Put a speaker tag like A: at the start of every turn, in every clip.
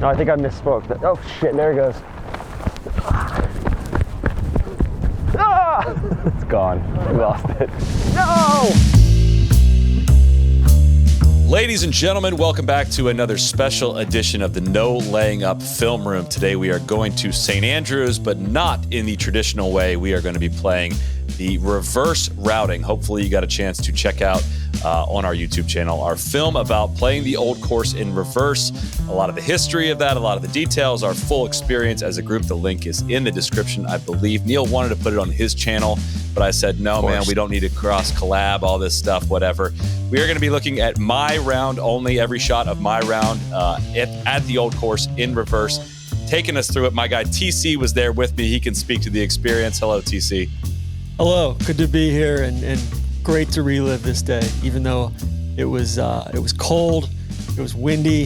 A: Oh, I think I misspoke. Oh shit, there it goes. Ah! It's gone. I lost it. No!
B: Ladies and gentlemen, welcome back to another special edition of the No Laying Up Film Room. Today we are going to St. Andrews, but not in the traditional way. We are going to be playing the reverse routing. Hopefully you got a chance to check out on our YouTube channel our film about playing the old course in reverse. A lot of the history of that, a lot of the details, our full experience as a group. The link is in the description, I believe. Neill wanted to put it on his channel, but I said, no, man, we don't need to cross collab, all this stuff, whatever. We are going to be looking at my round only, every shot of my round at the old course in reverse. Taking us through it, my guy TC was there with me. He can speak to the experience. Hello, TC.
C: Hello, good to be here and great to relive this day, even though it was cold, it was windy,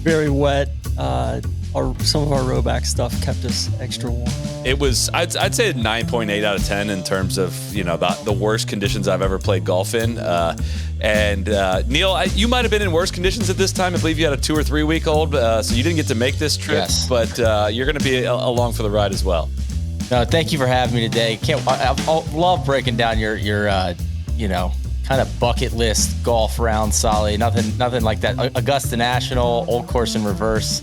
C: very wet. Some of our rowback stuff kept us extra warm.
B: It was, I'd say 9.8 out of 10 in terms of, the worst conditions I've ever played golf in. Neill, you might have been in worse conditions at this time. I believe you had a 2 or 3 week old, so you didn't get to make this trip, yes. But you're going to be along for the ride as well.
D: No, thank you for having me today. I love breaking down your kind of bucket list golf round, Soly. Nothing like that. Augusta National, old course in reverse.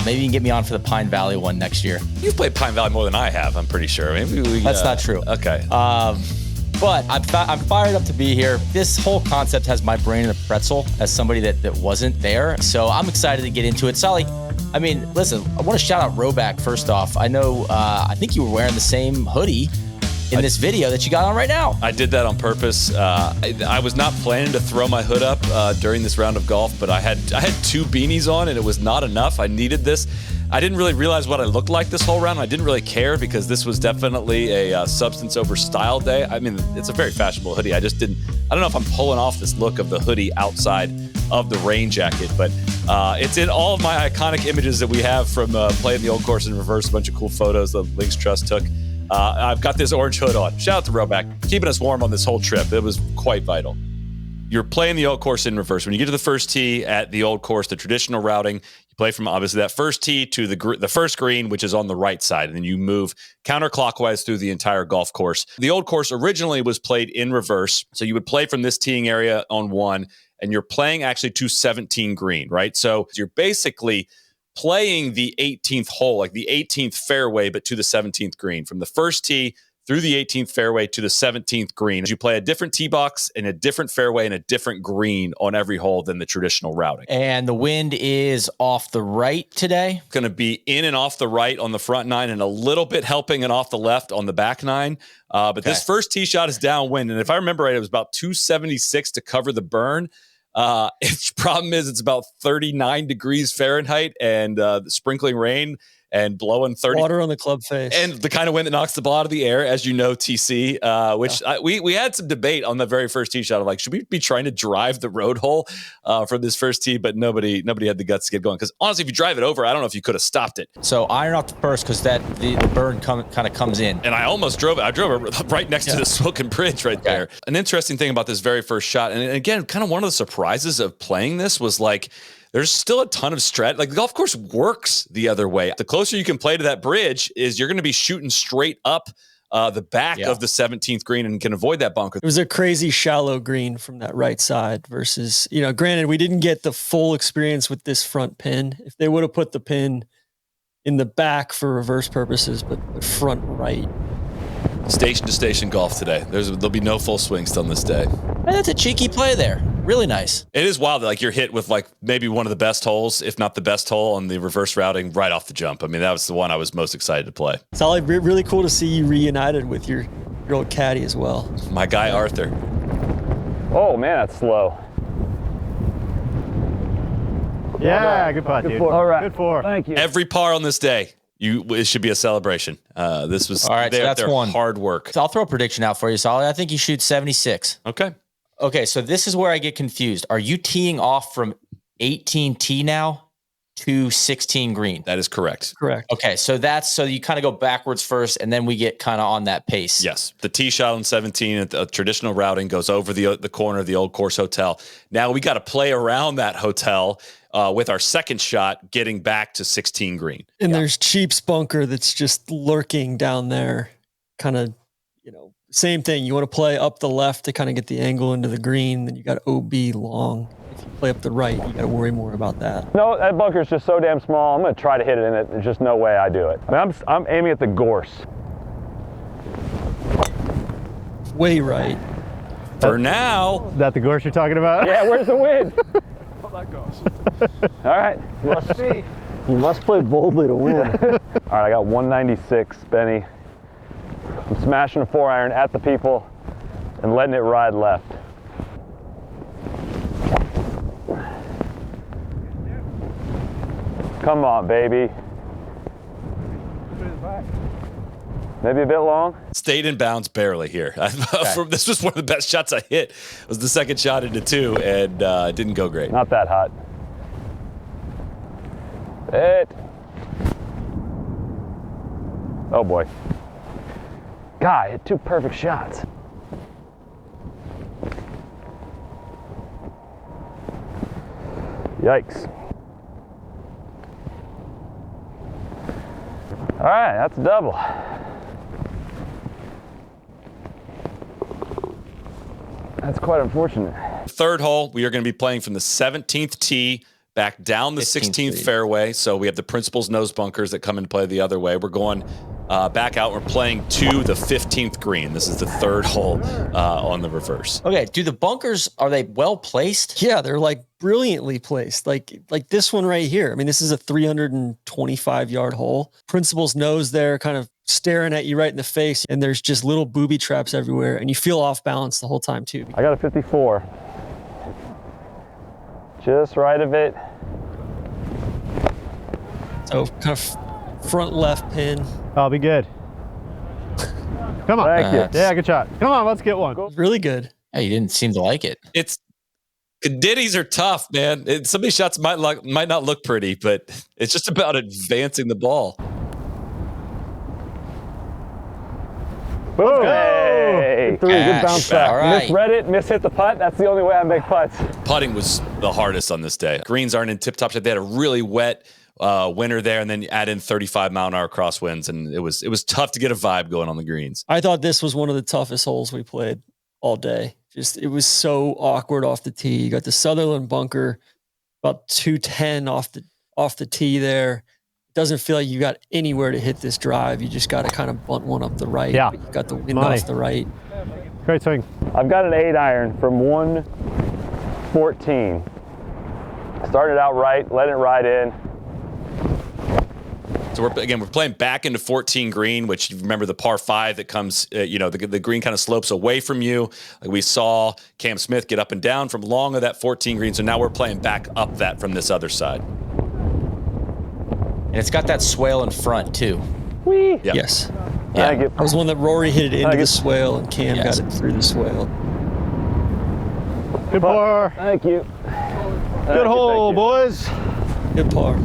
D: Maybe you can get me on for the Pine Valley one next year.
B: You've played Pine Valley more than I have, I'm pretty sure.
D: That's not true.
B: Okay.
D: But I'm fired up to be here. This whole concept has my brain in a pretzel as somebody that wasn't there. So I'm excited to get into it. Soly, I mean, listen, I want to shout out Rowback first off. I know, I think you were wearing the same hoodie in this video that you got on right now.
B: I did that on purpose. I was not planning to throw my hood up during this round of golf, but I had 2 beanies on and it was not enough. I needed this. I didn't really realize what I looked like this whole round. I didn't really care because this was definitely a substance over style day. I mean, it's a very fashionable hoodie. I don't know if I'm pulling off this look of the hoodie outside of the rain jacket, but it's in all of my iconic images that we have from playing the old course in reverse, a bunch of cool photos that Links Trust took. I've got this orange hood on. Shout out to Rowback, keeping us warm on this whole trip. It was quite vital. You're playing the old course in reverse. When you get to the first tee at the old course, the traditional routing, you play from obviously that first tee to the first green, which is on the right side, and then you move counterclockwise through the entire golf course. The old course originally was played in reverse, so you would play from this teeing area on 1, and you're playing actually to 17 green, right? So you're basically playing the 18th hole, like the 18th fairway, but to the 17th green. From the first tee through the 18th fairway to the 17th green. You play a different tee box and a different fairway and a different green on every hole than the traditional routing.
D: And the wind is off the right today?
B: Going to be in and off the right on the front 9 and a little bit helping and off the left on the back 9. But This first tee shot is downwind. And if I remember right, it was about 276 to cover the burn. Its problem is it's about 39 degrees Fahrenheit and the sprinkling rain and blowing 30
C: water on the club face
B: and the kind of wind that knocks the ball out of the air, as you know, TC, which we had some debate on the very first tee shot of like, should we be trying to drive the road hole from this first tee? But nobody had the guts to get going. Because honestly, if you drive it over, I don't know if you could have stopped it.
D: So iron off the first because the burn kind of comes in.
B: And I almost drove it. I drove it right next to the smoking bridge right there. An interesting thing about this very first shot, and again, kind of one of the surprises of playing this was like, there's still a ton of strat. Like the golf course works the other way. The closer you can play to that bridge is you're going to be shooting straight up the back of the 17th green and can avoid that bunker.
C: It was a crazy shallow green from that right side versus, granted, we didn't get the full experience with this front pin. If they would have put the pin in the back for reverse purposes, but front right.
B: Station to station golf today. There'll be no full swings on this day.
D: Man, that's a cheeky play there. Really nice.
B: It is wild that like you're hit with like maybe one of the best holes, if not the best hole on the reverse routing right off the jump. I mean, that was the one I was most excited to play.
C: It's all really cool to see you reunited with your old caddy as well.
B: My guy, Arthur.
A: Oh man, that's slow.
E: Yeah, good putt, dude.
A: All right.
E: Good for.
A: Thank you.
B: Every par on this day. It should be a celebration. This was
D: all right. So that's one
B: hard work.
D: So I'll throw a prediction out for you, Soly. I think you shoot 76.
B: Okay.
D: So this is where I get confused. Are you teeing off from 18T now? to 16 green.
B: That is correct.
C: Correct.
D: Okay, so you kind of go backwards first, and then we get kind of on that pace.
B: Yes, the tee shot on 17, the traditional routing goes over the corner of the Old Course Hotel. Now we got to play around that hotel with our second shot, getting back to 16 green.
C: And there's Cheap's bunker that's just lurking down there, kind of, same thing. You want to play up the left to kind of get the angle into the green. Then you got OB long. If you play up the right, you got to worry more about that.
A: No, that bunker's just so damn small. I'm going to try to hit it in it. There's just no way I do it. I mean, I'm aiming at the gorse.
C: Way right.
B: For now.
E: Is that the gorse you're talking about?
A: Yeah, where's the wind?
F: Well, that goes.
A: All right.
F: Let's see.
A: You must play boldly to win. All right, I got 196, Benny. I'm smashing a 4-iron at the people and letting it ride left. Come on, baby. Maybe a bit long.
B: Stayed in bounds barely here. This was one of the best shots I hit. It was the second shot into 2, and it didn't go great.
A: Not that hot. It. Oh boy. God, I hit 2 perfect shots. Yikes. All right, that's a double. That's quite unfortunate.
B: Third hole, we are going to be playing from the 17th tee back down the 16th fairway. So we have the principal's nose bunkers that come into play the other way. We're going back out. We're playing to the 15th green. This is the third hole on the reverse.
D: Okay, do the bunkers, are they well placed?
C: Yeah, they're like brilliantly placed. Like this one right here. I mean, this is a 325-yard hole. Principal's nose there kind of staring at you right in the face, and there's just little booby traps everywhere, and you feel off balance the whole time too.
A: I got a 54. Just right of it.
C: So kind of front left pin.
E: I'll be good. Come on.
A: Thank you.
E: Yeah, good shot. Come on, let's get one.
C: Really good.
D: Yeah, you didn't seem to like it.
B: Ditties are tough, man. Some of these shots might not look pretty, but it's just about advancing the ball.
A: Boom. Hey, good bounce back.
D: All right.
A: Misread it, mishit the putt. That's the only way I make putts.
B: Putting was the hardest on this day. Greens aren't in tip-top shape. They had a really wet winter there, and then you add in 35-mile-an-hour crosswinds, and it was tough to get a vibe going on the greens.
C: I thought this was one of the toughest holes we played all day. It was so awkward off the tee. You got the Sutherland bunker about 210 off the tee there. It doesn't feel like you got anywhere to hit this drive. You just got to kind of bunt one up the right.
E: Yeah.
C: But you got the wind off the right.
E: Great swing.
A: I've got an 8-iron from 114. Started out right, let it ride in.
B: So we're playing back into 14 green, which you remember the par 5 that comes, the green kind of slopes away from you. Like we saw Cam Smith get up and down from long of that 14 green. So now we're playing back up that from this other side.
D: And it's got that swale in front too.
A: Whee!
B: Yep.
C: Yes.
A: Yeah.
C: That was one that Rory hit it into the swale, and Cam
D: Yes.
C: got it through the swale.
E: Good par.
A: Thank you.
E: Good hole, boys.
C: Good par.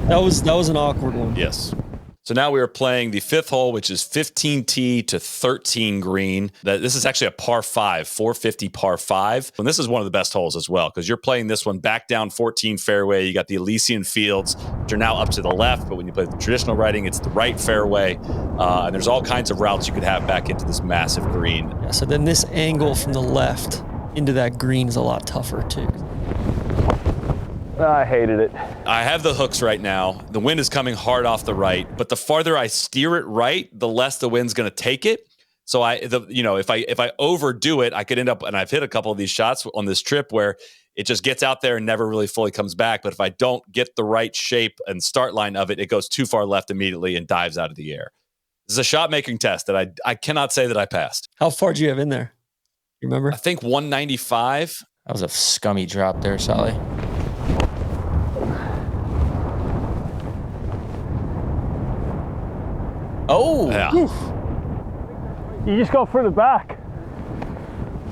C: That was an awkward one.
B: Yes. So now we are playing the 5th hole, which is 15 tee to 13 green. This is actually a par 5, 450 par 5. And this is one of the best holes as well, because you're playing this one back down 14 fairway. You got the Elysian Fields, which are now up to the left, but when you play the traditional writing, it's the right fairway. And there's all kinds of routes you could have back into this massive green.
C: Yeah, so then this angle from the left into that green is a lot tougher too.
A: I hated it.
B: I have the hooks right now. The wind is coming hard off the right, but the farther I steer it right, the less the wind's going to take it. So if I overdo it, I could end up, and I've hit a couple of these shots on this trip where it just gets out there and never really fully comes back. But if I don't get the right shape and start line of it, it goes too far left immediately and dives out of the air. This is a shot making test that I cannot say that I passed.
C: How far do you have in there? You remember?
B: I think 195.
D: That was a scummy drop there, Soly. Oh,
B: Yeah.
A: You just go for the back.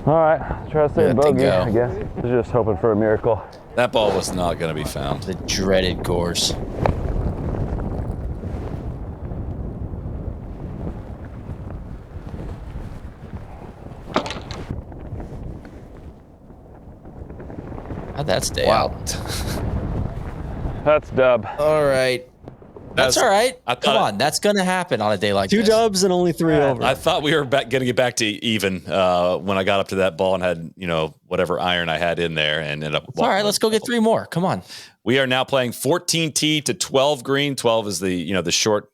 A: All right, try to stay
D: Yeah,
A: bogey,
D: go.
A: I guess. I was just hoping for a miracle.
B: That ball was not going to be found.
D: The dreaded gorse. How'd that stay out?
A: That's dub.
D: All right. That's all right. Come on. That's going to happen on a day like
C: 2
D: this.
C: dubs and only 3 over.
B: I thought we were going to get back to even when I got up to that ball and had, whatever iron I had in there and ended up.
D: All right, let's go get 3 more. Come on.
B: We are now playing 14 tee to 12 green. 12 is the short,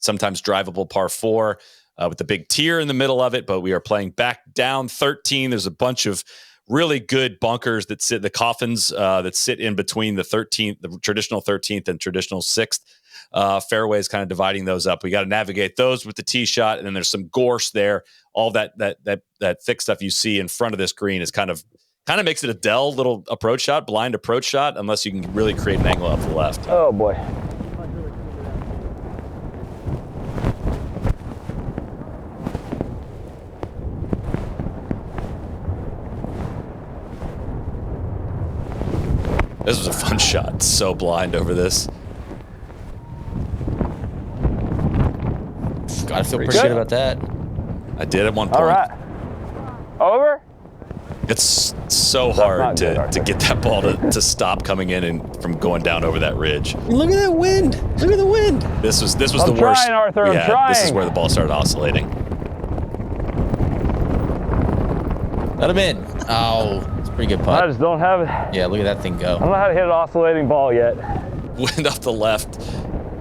B: sometimes drivable par 4 with the big tier in the middle of it. But we are playing back down 13. There's a bunch of really good bunkers that sit, the coffins that sit in between the 13th, the traditional 13th and traditional 6th. Fairways, kind of dividing those up. We got to navigate those with the tee shot, and then there's some gorse there. All that thick stuff you see in front of this green is kind of makes it a Dell little approach shot, blind approach shot, unless you can really create an angle up the left.
A: Oh boy.
B: This was a fun shot. So blind over this.
D: God, I feel pretty good about that.
B: I did at one point.
A: All right. Over?
B: It's so hard to get that ball to stop coming in and from going down over that ridge.
C: Look at that wind. Look at the wind.
B: This was the
A: I'm
B: worst.
A: trying, Arthur. I'm
B: This is
A: trying.
B: where the ball started oscillating.
D: Let him in. Oh, it's a pretty good
A: I
D: putt.
A: just don't have it.
D: Yeah, look at that thing go.
A: I don't know how to hit an oscillating ball yet.
B: Wind off the left,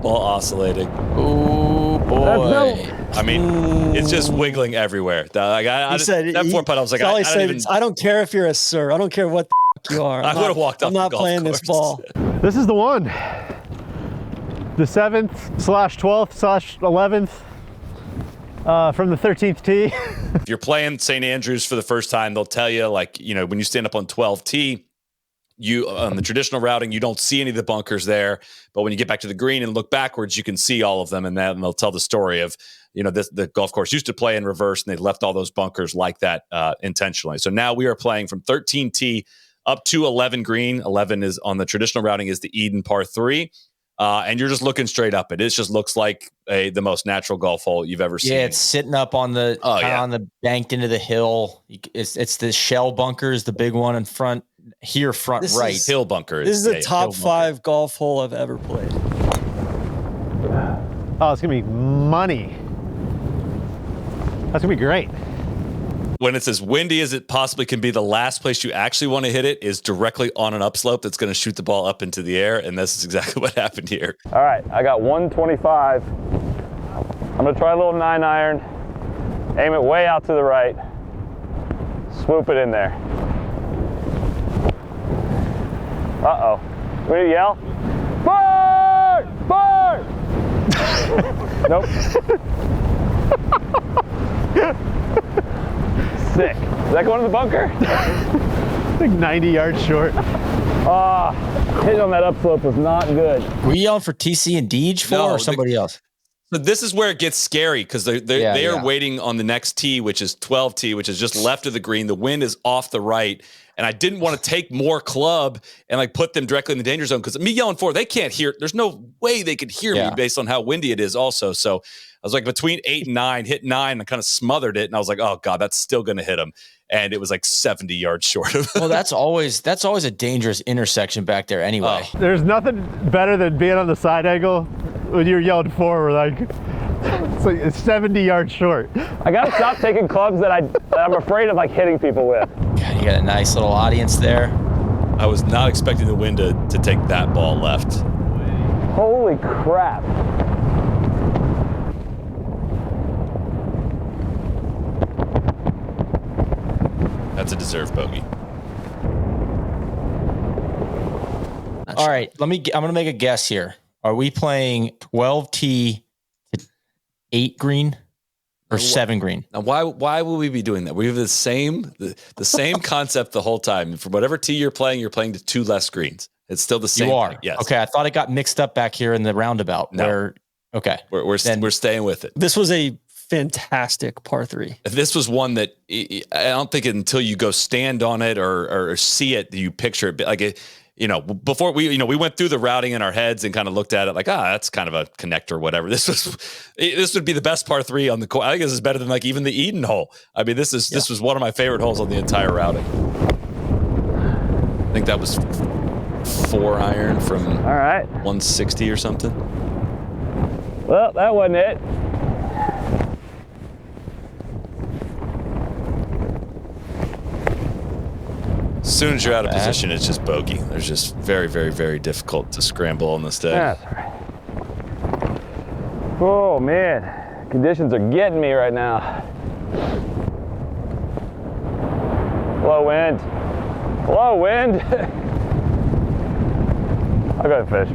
B: ball oscillating.
D: Oh boy.
B: I mean, it's just wiggling everywhere. That 4 putt, I was like,
C: Soly
B: I
C: said,
B: don't even.
C: I don't care if you're a sir. I don't care what the you are.
B: I would have walked off
C: I'm
B: the
C: not
B: golf
C: playing
B: course.
C: this ball.
E: This is the one. The 7th/12th/11th from the 13th tee.
B: If you're playing St. Andrews for the first time, they'll tell you, when you stand up on 12T, you on the traditional routing, you don't see any of the bunkers there. But when you get back to the green and look backwards, you can see all of them. And then they'll tell the story of, the golf course used to play in reverse, and they left all those bunkers like that intentionally. So now we are playing from 13T up to 11 green. 11 is on the traditional routing is the Eden par 3. And you're just looking straight up. It just looks like the most natural golf hole you've ever seen.
D: Yeah, it's sitting up on the on the banked into the hill. It's the shell bunkers, the big one in front here, front right.
B: Hill bunker.
C: This is the top 5 golf hole I've ever played.
E: Oh, it's gonna be money. That's gonna be great.
B: When it's as windy as it possibly can be, the last place you actually want to hit it is directly on an upslope that's going to shoot the ball up into the air, and this is exactly what happened here.
A: All right, I got 125. I'm gonna try a little 9-iron. Aim it way out to the right. Swoop it in there. Uh-oh. We need to yell? Fire! Fire! Nope. Sick. Is that going to the bunker?
E: Like 90 yards short.
A: Hitting on that upslope was not good.
D: Were you yelling for TC and Deej for or somebody else?
B: So this is where it gets scary because they are waiting on the next tee, which is 12T, which is just left of the green. The wind is off the right. And I didn't want to take more club and put them directly in the danger zone because me yelling for, they can't hear. There's no way they could hear me based on how windy it is also. So I was between 8 and 9, hit 9 and kind of smothered it. And I was like, oh God, that's still going to hit him. And it was 70 yards short of
D: Well, that's always a dangerous intersection back there anyway.
E: There's nothing better than being on the side angle when you're yelling forward, it's 70 yards short.
A: I gotta stop taking clubs that I'm afraid of hitting people with.
D: God, you got a nice little audience there.
B: I was not expecting the wind to take that ball left.
A: Holy crap.
B: That's a deserved bogey.
D: All right, I'm going to make a guess here. Are we playing 12T to 8 green or 7 green?
B: Now, why will we be doing that? We have the same concept the whole time. From whatever tee you're playing to 2 less greens. It's still the same.
D: You are.
B: Thing. Yes.
D: Okay, I thought it got mixed up back here in the roundabout.
B: No. We're staying with it.
C: This was a fantastic par 3.
B: This was one that I don't think until you go stand on it or see it, you picture it. before we went through the routing in our heads and kind of looked at it like, that's kind of a connector, whatever. This would be the best par 3 on the course. I think this is better than like even the Eden hole. I mean, this was one of my favorite holes on the entire routing. I think that was 4 iron from
A: All right.
B: 160 or something.
A: Well, that wasn't it.
B: As soon as you're out of position, it's just bogey. There's just very, very, very difficult to scramble on this day.
A: That's all right. Oh man, conditions are getting me right now. Low wind. Low wind. I'll go fish.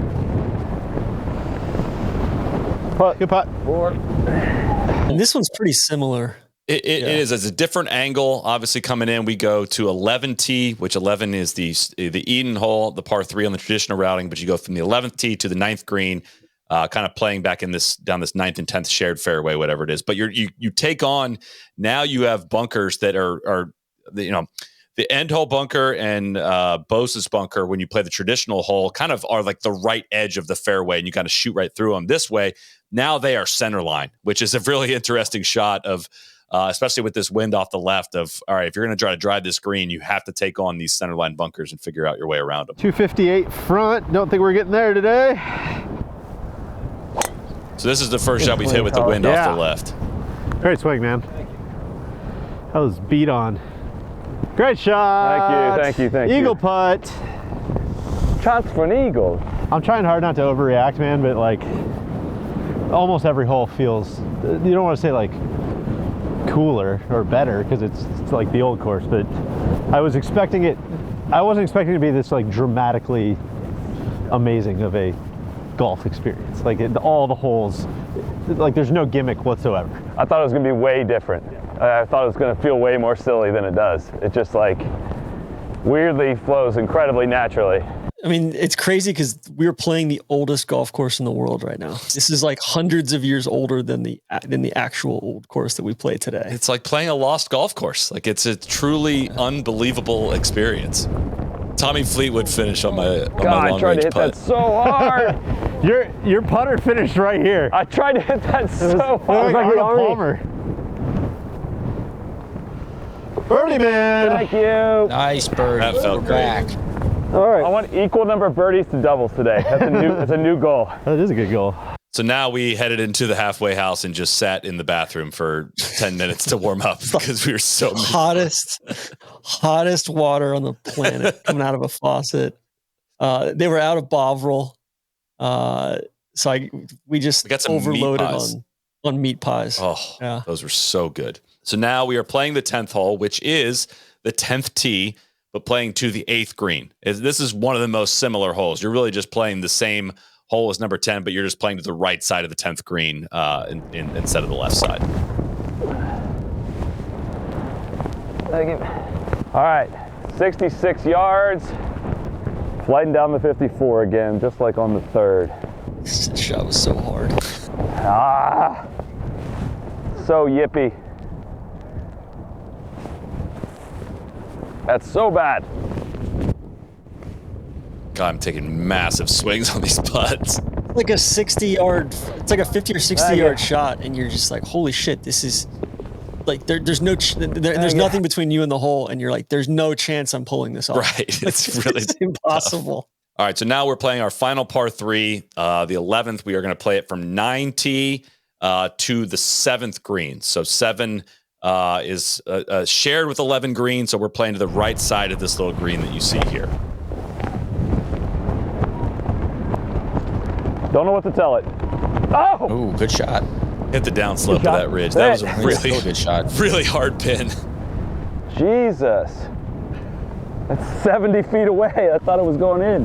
E: Putt, good putt.
A: 4.
C: And this one's pretty similar.
B: It is. It's a different angle. Obviously, coming in, we go to 11T, which 11 is the Eden hole, the par 3 on the traditional routing. But you go from the 11th tee to the 9th green, kind of playing back down this 9th and 10th shared fairway, whatever it is. But you take on, now you have bunkers that are the end hole bunker and Bose's bunker, when you play the traditional hole, kind of are like the right edge of the fairway, and you kind of shoot right through them. This way, now they are center line, which is a really interesting shot of. Especially with this wind off the left of, all right, if you're going to try to drive this green, you have to take on these centerline bunkers and figure out your way around them.
E: 258 front. Don't think we're getting there today.
B: So this is the first shot we've hit with the wind off the left.
E: Great swing, man. That was beat on. Great shot.
A: Thank you.
E: Eagle putt.
A: Chance for an eagle.
E: I'm trying hard not to overreact, man, but like almost every hole feels, you don't want to say like cooler or better because it's like the old course, but I wasn't expecting it to be this like dramatically amazing of a golf experience. Like all the holes, like there's no gimmick whatsoever.
A: I thought it was going to be way different. I thought it was going to feel way more silly than it does. It just like weirdly flows incredibly naturally.
C: I mean, it's crazy because we're playing the oldest golf course in the world right now. This is like hundreds of years older than the actual old course that we play today.
B: It's like playing a lost golf course. Like it's a truly unbelievable experience. Tommy Fleetwood finished on my long range putt.
A: I tried to hit that so hard.
E: Your putter finished right here.
A: I tried to hit that so hard.
E: Like Arnold Palmer. Birdie man.
A: Thank you.
D: Nice bird.
B: That felt great.
D: Back.
A: All right. I want equal number of birdies to doubles today. That's a new goal.
E: That is a good goal.
B: So now we headed into the halfway house and just sat in the bathroom for 10 minutes to warm up because we were so
C: hottest water on the planet coming out of a faucet. They were out of Bovril. So we got some overloaded on meat pies.
B: Oh, yeah. Those were so good. So now we are playing the 10th hole, which is the 10th tee, but playing to the 8th green. This is one of the most similar holes. You're really just playing the same hole as number 10, but you're just playing to the right side of the 10th green instead of the left side.
A: All right, 66 yards. Sliding down the 54 again, just like on the 3rd.
C: This shot was so hard.
A: So yippy. That's so bad.
B: God, I'm taking massive swings on these putts.
C: It's like a 60-yard, it's like a 50 or 60-yard shot, and you're just like, holy shit, this is like there's nothing between you and the hole, and you're like, there's no chance I'm pulling this off.
B: Right, it's really
C: impossible.
B: Tough. All right, so now we're playing our final par 3, the 11th. We are going to play it from 9T to the 7th green. So 7 is shared with 11 green, so we're playing to the right side of this little green that you see here.
A: Don't know what to tell it. Oh!
D: Ooh, good shot.
B: Hit the downslope of that ridge. That was a really
D: good shot.
B: Really hard pin.
A: Jesus. That's 70 feet away. I thought it was going in.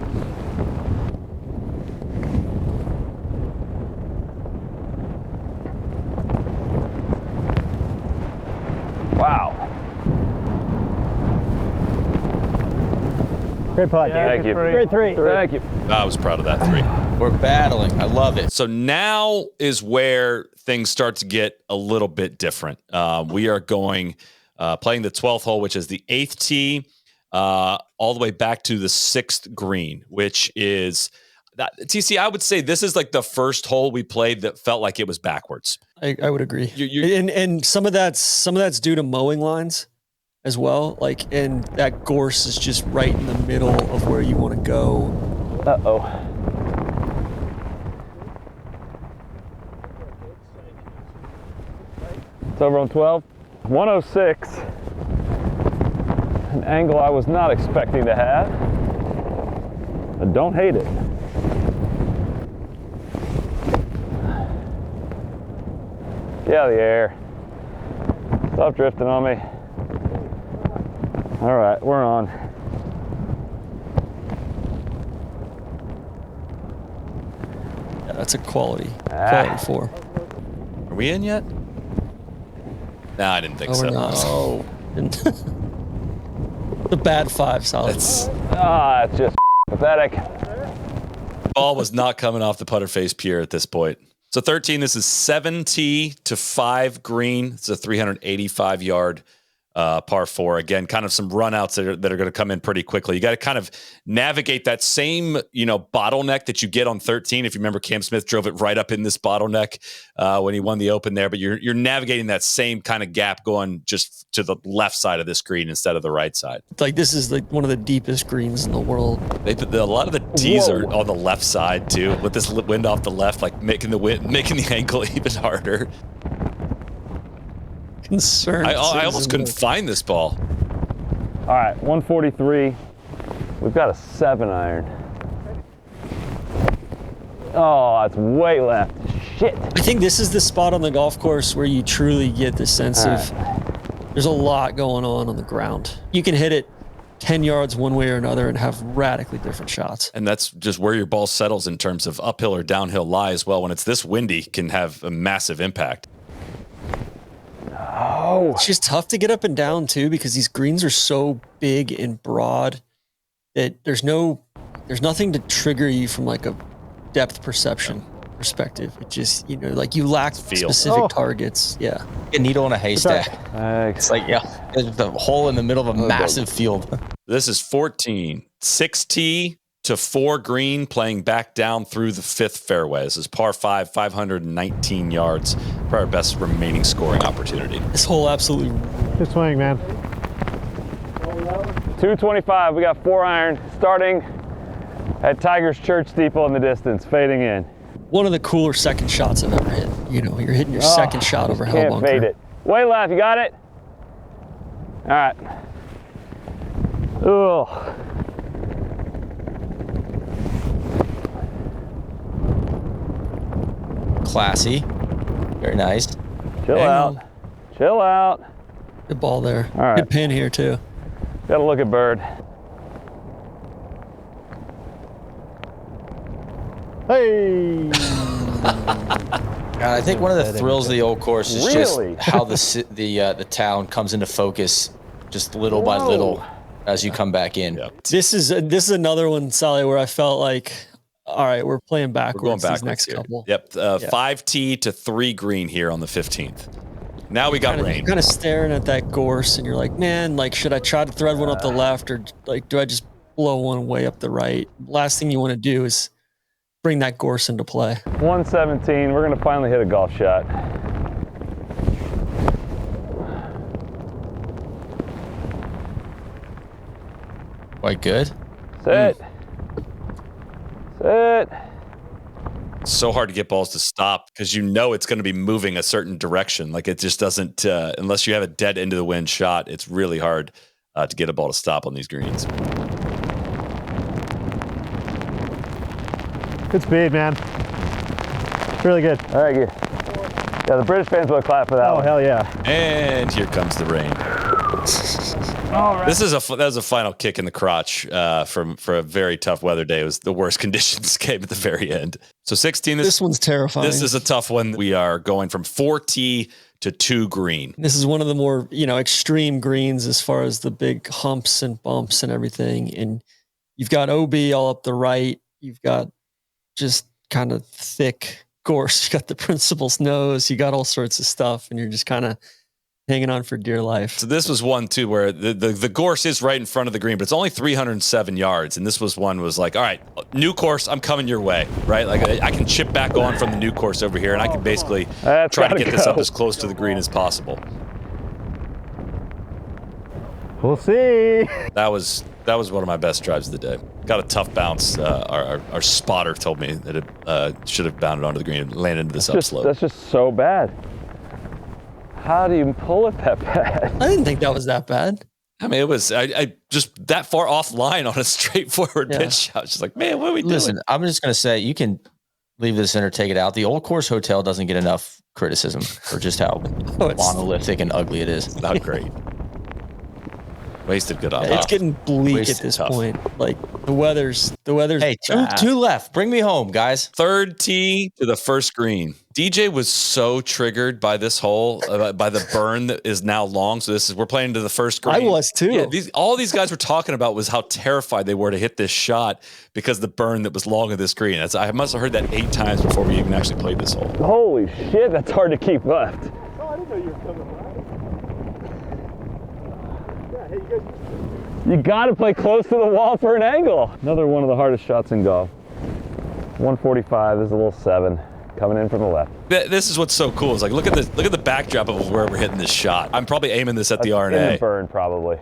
A: Wow.
E: Great putt.
A: Yeah, thank you.
E: Great 3.
A: Thank you.
B: I was proud of that 3.
D: We're battling. I love it.
B: So now is where things start to get a little bit different. We are going playing the 12th hole, which is the 8th tee. all the way back to the 6th green, which is that. TC, I would say this is like the first hole we played that felt like it was backwards.
C: I would agree. And some of that's due to mowing lines as well. Like, and that gorse is just right in the middle of where you want to go.
A: Uh-oh. It's over on 12. 106. An angle I was not expecting to have. I don't hate it. Get out of the air. Stop drifting on me. All right, we're on.
C: Yeah, that's a quality 4.
B: Are we in yet? No, I didn't think
C: Oh,
B: so.
C: we're not. Oh. The bad 5, Solid.
B: It's
A: Just pathetic.
B: ball was not coming off the putter face pier at this point. So 13, this is 7T to 5 green. It's a 385 yard par 4. Again, kind of some runouts that are going to come in pretty quickly. You got to kind of navigate that same, bottleneck that you get on 13. If you remember, Cam Smith drove it right up in this bottleneck when he won the Open there. But you're navigating that same kind of gap going just to the left side of this green instead of the right side.
C: Like, this is like one of the deepest greens in the world.
B: A lot of the tees are on the left side too, with this wind off the left, like making the angle even harder.
C: Concerned.
B: I almost couldn't find this ball.
A: All right, 143. We've got a 7 iron. Oh, that's way left. Shit.
C: I think this is the spot on the golf course where you truly get the sense of there's a lot going on the ground. You can hit it 10 yards one way or another and have radically different shots.
B: And that's just where your ball settles in terms of uphill or downhill lie as well. When it's this windy, can have a massive impact.
A: Oh.
C: It's just tough to get up and down too, because these greens are so big and broad that there's nothing to trigger you from like a depth perception perspective. It just, like you lack specific targets. Yeah.
D: A needle in a haystack.
A: Thanks.
D: It's like, there's a hole in the middle of a massive field.
B: This is 14, 6T to 4 green, playing back down through the 5th fairway. This is par 5, 519 yards. Probably our best remaining scoring opportunity.
C: This hole absolutely.
E: Good swing, man.
A: 225. We got 4 iron starting at Tiger's Church steeple in the distance, fading in.
C: One of the cooler second shots I've ever hit. You're hitting your second shot over hell bunker.
A: Can't fade it. Way left. You got it? All right. Ugh.
D: Classy. Very nice.
A: Chill out. Chill out.
C: Good ball there.
A: All right.
C: Good pin here too.
A: Got to look at bird.
E: Hey!
D: God, I think one of the thrills of the old course is
A: Really?
D: just how the town comes into focus just little by little as you come back in.
B: Yep.
C: This is another one, Soly, where I felt like, all right, we're playing backwards.
B: We're going backwards
C: these next
B: here.
C: couple.
B: Yep. 5T to 3 green here on the 15th. Now we got rain.
C: You're kind of staring at that gorse, and you're like, man, like, should I try to thread one up the left, or like, do I just blow one way up the right? Last thing you want to do is bring that gorse into play.
A: 117. We're going to finally hit a golf shot.
D: Quite good.
A: Sit. Sit.
B: It's so hard to get balls to stop because it's going to be moving a certain direction. Like it just doesn't, unless you have a dead into the wind shot, it's really hard to get a ball to stop on these greens.
E: Good speed, man. Really good.
A: All right, good. Yeah, the British fans will clap for that
E: Oh,
A: one.
E: hell yeah.
B: And here comes the rain.
A: All right.
B: That was a final kick in the crotch for a very tough weather day. It was the worst conditions came at the very end. So 16.
C: This one's terrifying.
B: This is a tough one. We are going from 4T to 2 green.
C: This is one of the more, extreme greens as far as the big humps and bumps and everything. And you've got OB all up the right. You've got just kind of thick gorse. You got the principal's nose. You got all sorts of stuff, and you're just kind of hanging on for dear life.
B: So this was one too where the course is right in front of the green, but it's only 307 yards. And this was one was like, all right, new course, I'm coming your way, right? Like I can chip back on from the new course over here, and I can basically try to get this up as close to the green as possible.
E: We'll see.
B: That was one of my best drives of the day. Got a tough bounce. Our spotter told me that it should have bounded onto the green and landed into this upslope.
A: That's just so bad. How do you pull it that bad?
C: I didn't think that was that bad.
B: I mean, it was I just that far offline on a straightforward pitch shot. Just like, man, what are we doing?
D: Listen, I'm just gonna say you can leave this in or take it out. The Old Course Hotel doesn't get enough criticism for just how monolithic and ugly it is.
B: Not great. Wasted good
C: It's getting bleak at this point. Like the weather's.
D: Hey, two left. Bring me home, guys.
B: Third tee to the first green. DJ was so triggered by this hole, by the burn that is now long. So we're playing to the first green.
C: I was too.
B: Yeah, all these guys were talking about was how terrified they were to hit this shot because the burn that was long of this green. I must have heard that 8 times before we even actually played this hole.
A: Holy shit, that's hard to keep left.
F: Oh, I didn't know you were coming right. Yeah, hey, you guys.
A: You gotta play close to the wall for an angle. Another one of the hardest shots in golf. 145, there's a little 7 coming in from the left.
B: This is what's so cool. Is like look at the backdrop of where we're hitting this shot. I'm probably aiming this at the RNA.
A: In the burn, probably.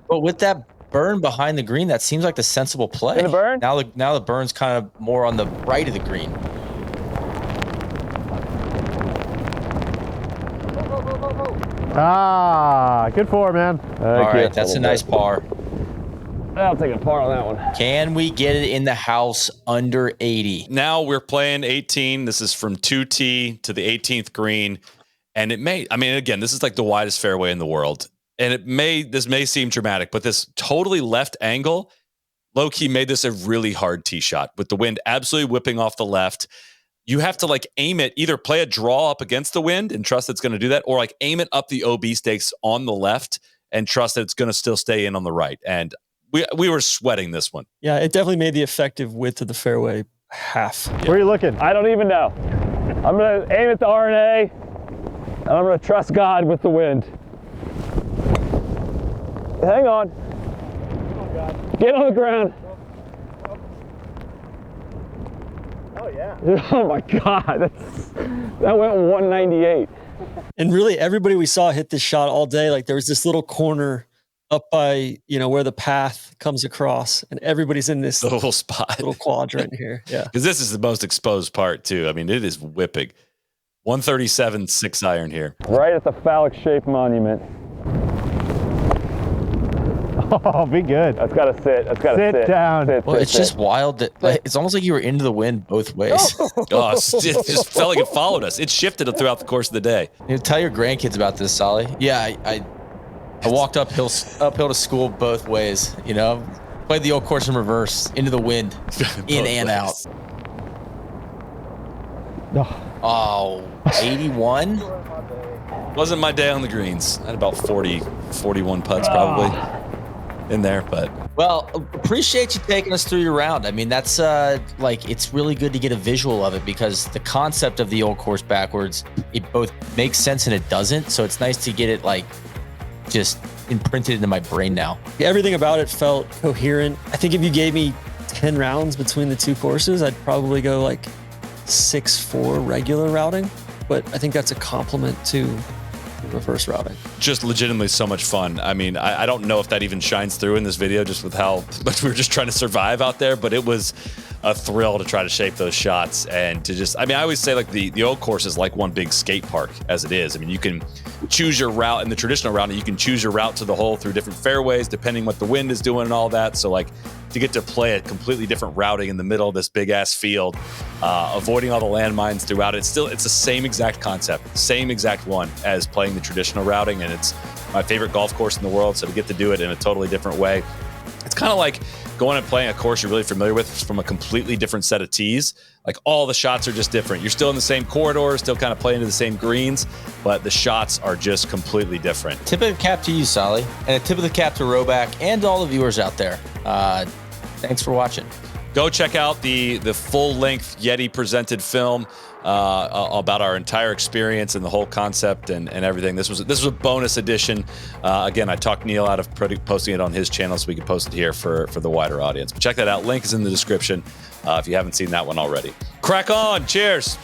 D: But with that burn behind the green, that seems like the sensible play.
A: In the burn?
D: Now the burn's kind of more on the right of the green.
E: Ah, good for, man.
D: All right, that's a nice par.
A: I'll take a par on that one.
D: Can we get it in the house under 80?
B: Now we're playing 18. This is from 2T to the 18th green. And again, this is like the widest fairway in the world. And this may seem dramatic, but this totally left angle, low-key made this a really hard tee shot with the wind absolutely whipping off the left. You have to like aim it, either play a draw up against the wind and trust it's going to do that, or like aim it up the OB stakes on the left and trust that it's going to still stay in on the right. And we were sweating this one.
C: Yeah, it definitely made the effective width of the fairway half.
E: Yeah. Where are you looking?
A: I don't even know. I'm going to aim at the RNA, and I'm going to trust God with the wind. Hang on. Get on the ground.
F: Oh, yeah.
A: Oh, my God. That went 198.
C: And really, everybody we saw hit this shot all day. Like there was this little corner up by, where the path comes across, and everybody's in this
B: little spot,
C: little quadrant here. Yeah.
B: Because this is the most exposed part too. I mean, it is whipping. 137 6-iron here.
A: Right at the phallic shaped monument.
E: Oh, be good.
A: That's got to sit. That's got to sit.
E: Sit down.
D: Well, it's just wild that it's almost like you were into the wind both ways.
B: It just felt like it followed us. It shifted throughout the course of the day.
D: Tell your grandkids about this, Soly. Yeah, I walked uphill to school both ways. Played the Old Course in reverse, into the wind, in and out. Oh, 81?
B: Wasn't my day on the greens. I had about 41 putts probably in there, but.
D: Well, appreciate you taking us through your round. I mean, that's it's really good to get a visual of it because the concept of the Old Course backwards, it both makes sense and it doesn't. So it's nice to get it just imprinted into my brain now.
C: Everything about it felt coherent. I think if you gave me 10 rounds between the two courses, I'd probably go 6-4 regular routing. But I think that's a compliment to reverse routing.
B: Just legitimately so much fun. I mean, I don't know if that even shines through in this video just with how much we were just trying to survive out there, but it was a thrill to try to shape those shots and to just, I always say the Old Course is like one big skate park as it is. I mean, you can choose your route in the traditional route, and you can choose your route to the hole through different fairways depending what the wind is doing and all that. So to get to play a completely different routing in the middle of this big ass field, avoiding all the landmines throughout, it's the same exact concept, same exact one as playing the traditional routing, and it's my favorite golf course in the world. So to get to do it in a totally different way, it's kind of like going and playing a course you're really familiar with from a completely different set of tees. All the shots are just different. You're still in the same corridor, still kind of playing to the same greens, but the shots are just completely different.
D: Tip of the cap to you, Soly, and a tip of the cap to Roback and all the viewers out there. Thanks for watching.
B: Go check out the full-length Yeti presented film about our entire experience and the whole concept and everything. This was a bonus edition. Again, I talked Neill out of posting it on his channel so we could post it here for the wider audience. But check that out. Link is in the description if you haven't seen that one already. Crack on. Cheers.